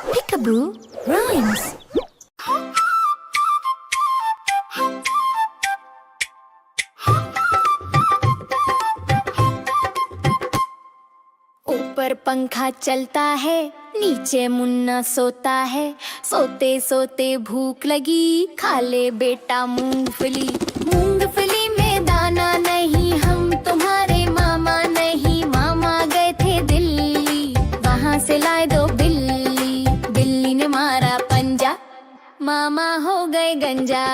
Peekaboo rhymes. ऊपर पंखा चलता है, नीचे मुन्ना सोता है। सोते सोते भूख लगी, खा ले बेटा मूंगफली। मूंगफली में दाना नहीं, हम तुम्हारे मामा नहीं। मामा गए थे दिल्ली, वहाँ से लाए दो बिल्ली। बिल्ली ने मारा पंजा, मामा हो गए गंजा।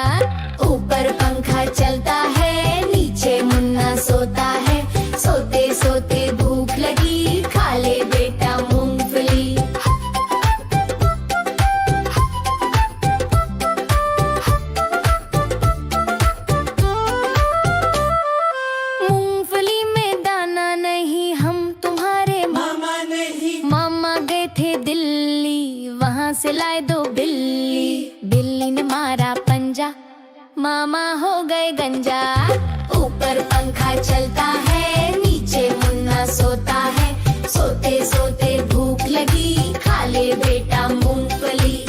ऊपर पंखा चलता है, नीचे मुन्ना सोता है। सोते सोते भूख लगी, खा ले बेटा मूंगफली। मूंगफली में दाना नहीं, हम तुम्हारे मामा नहीं। मामा गए थे दिल्ली, वहाँ से लाए दो बिल्ली। बिल्ली ने मारा पंजा, मामा हो गए गंजा। ऊपर पंखा चलता है, नीचे मुन्ना सोता है। सोते सोते भूख लगी, खा ले बेटा मूंगफली।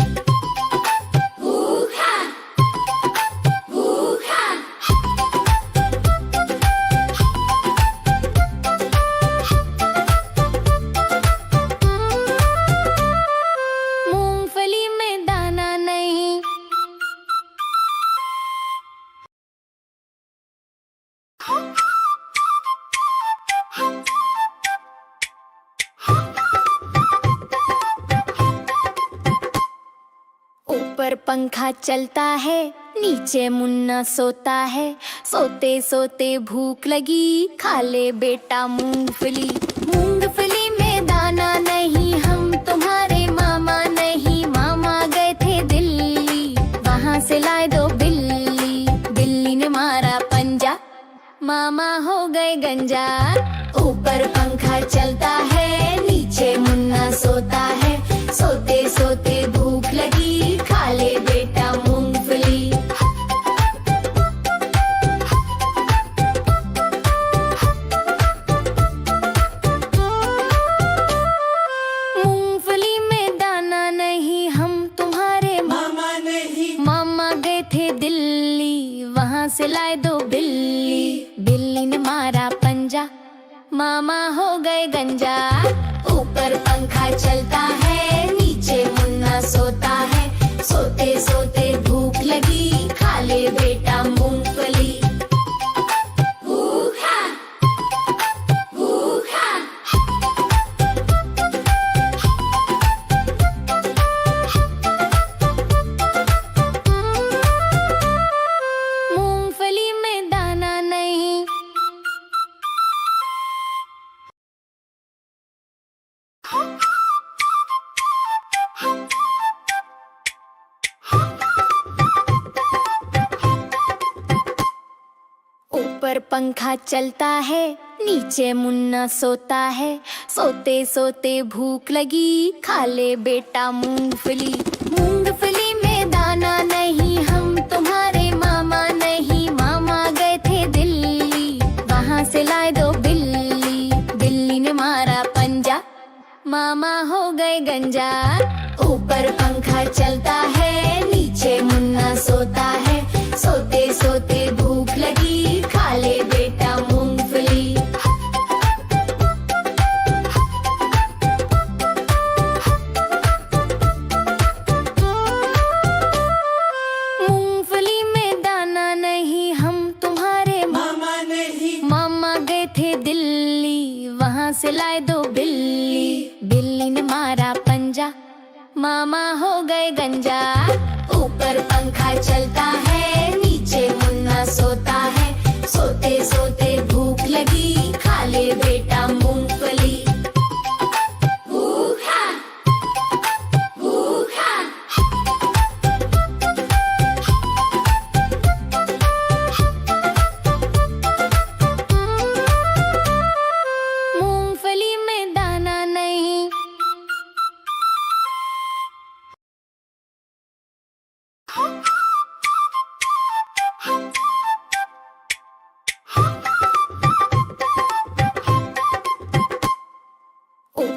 भूखा भूखा मूंगफली में दाना नहीं। ऊपर पंखा चलता है, नीचे मुन्ना सोता है। सोते सोते भूख लगी, खा ले बेटा मूंगफली। मूंगफली में दाना नहीं, हम तुम्हारे मामा नहीं। मामा गए थे दिल्ली, वहाँ से लाए दो बिल्ली। बिल्ली ने मारा पंजा, मामा हो गए गंजा। ऊपर पंखा चलता है, नीचे मुन्ना सोता है। सोते सोते भूख लगी, खा ले बेटा मूंगफली। मूंगफली में दाना नहीं, हम तुम्हारे मामा नहीं। मामा गए थे दिल्ली, वहाँ से लाए दो बिल्ली। बिल्ली ने मारा पंजा, मामा हो गए गंजा। ऊपर पंखा चलता है, नीचे मुन्ना सोता है। सोते सोते भूख लगी, खा ले बेटा मूंगफली। भूखा भूखा मूंगफली में दाना नहीं। ऊपर पंखा चलता है, नीचे मुन्ना सोता है। सोते सोते भूख लगी, खा ले बेटा मूंगफली। मूंगफली में दाना नहीं, हम तुम्हारे मामा नहीं। मामा गए थे दिल्ली, वहाँ से लाए दो बिल्ली। बिल्ली ने मारा पंजा, मामा हो गए गंजा। ऊपर पंखा चलता है, नीचे मुन्ना सोता है। सोते सोते भूख लगी, खा ले बेटा मूंगफली। मूंगफली में दाना नहीं, हम तुम्हारे मामा नहीं। मामा गए थे दिल्ली, वहाँ से लाए दो बिल्ली। बिल्ली ने मारा पंजा, मामा हो गए गंजा। ऊपर पंखा चलता है, नीचे मुन्ना सोता है। सोते सोते भूख लगी, खा ले बेटा मूंगफली। भूखा भूखा मूंगफली में दाना नहीं।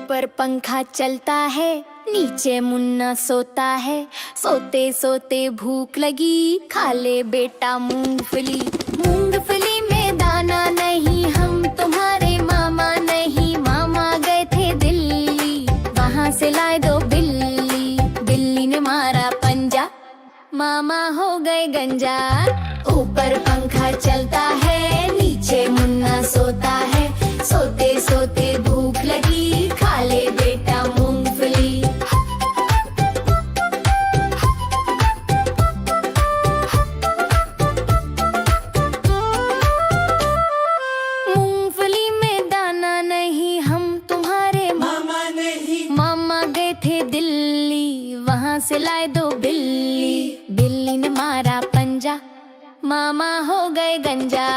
ऊपर पंखा चलता है, नीचे मुन्ना सोता है। सोते सोते भूख लगी, खा ले बेटा मूंगफली। मूंगफली में दाना नहीं, हम तुम्हारे मामा नहीं। मामा गए थे दिल्ली, वहाँ से लाए दो बिल्ली। बिल्ली ने मारा पंजा, मामा हो गए गंजा। ऊपर पंखा चलता है, नीचे मुन्ना सोता है। सोते सोते भूख लगी, खा ले बेटा मूंगफली। मूंगफली में दाना नहीं, हम तुम्हारे मामा नहीं। मामा गए थे दिल्ली, वहाँ से लाए दो बिल्ली। बिल्ली ने मारा पंजा, मामा हो गए गंजा।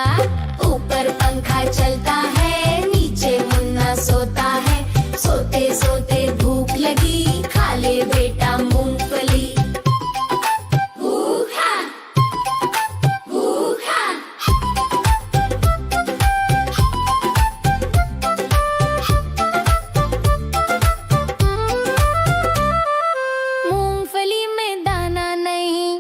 ऊपर पंखा चलता है, नीचे मुन्ना सोता है। सोते सोते भूख लगी, खा ले बेटा मूंगफली। भूखा भूखा मूंगफली में दाना नहीं।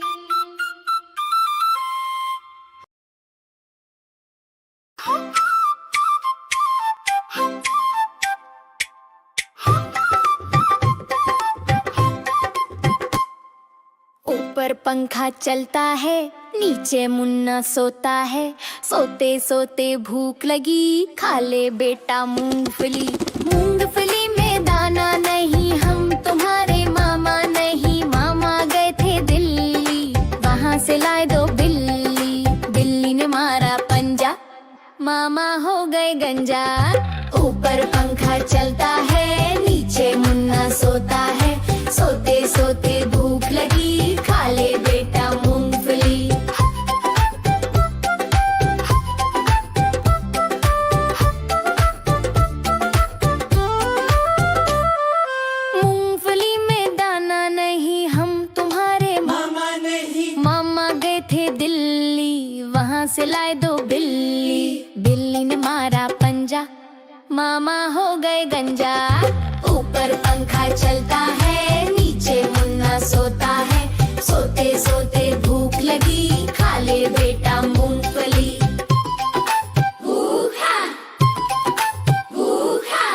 ऊपर पंखा चलता है, नीचे मुन्ना सोता है। सोते सोते भूख लगी, खा ले बेटा मूंगफली। मूंगफली में दाना नहीं, हम तुम्हारे मामा नहीं। मामा गए थे दिल्ली, वहाँ से लाए दो बिल्ली। बिल्ली ने मारा पंजा, मामा हो गए गंजा। ऊपर पंखा चलता है, नीचे मुन्ना सोता है। सोते सोते भूख लगी, खा ले बेटा मूंगफली। मूंगफली में दाना नहीं, हम तुम्हारे मामा नहीं। मामा गए थे दिल्ली, वहाँ से लाए दो बिल्ली। बिल्ली ने मारा पंजा, मामा हो गए गंजा। ऊपर पंखा चलता है, नीचे मुन्ना सोता है। सोते सोते भूख लगी, खा ले बेटा मूंगफली। भूखा भूखा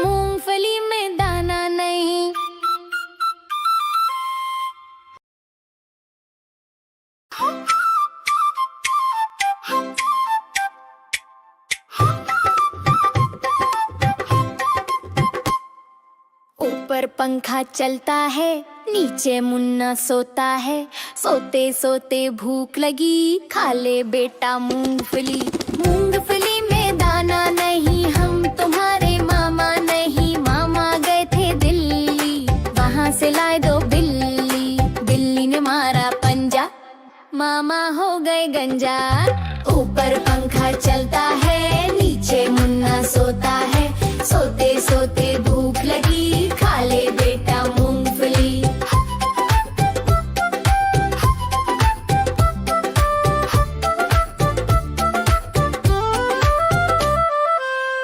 मूंगफली में दाना नहीं। ऊपर पंखा चलता है, नीचे मुन्ना सोता है। सोते सोते भूख लगी, खा ले बेटा मूंगफली। मूंगफली में दाना नहीं, हम तुम्हारे मामा नहीं। मामा गए थे दिल्ली, वहाँ से लाए दो बिल्ली। बिल्ली ने मारा पंजा, मामा हो गए गंजा। ऊपर पंखा चलता है, नीचे मुन्ना सोता है। सोते सोते भूख लगी, खा ले बेटा मूंगफली।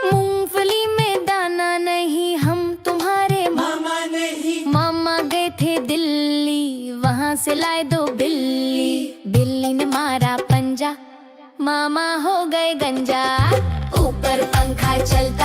मूंगफली में दाना नहीं, हम तुम्हारे मामा नहीं। मामा गए थे दिल्ली, वहाँ से लाए दो बिल्ली। बिल्ली ने मारा पंजा, मामा हो गए गंजा। ऊपर पंखा चलता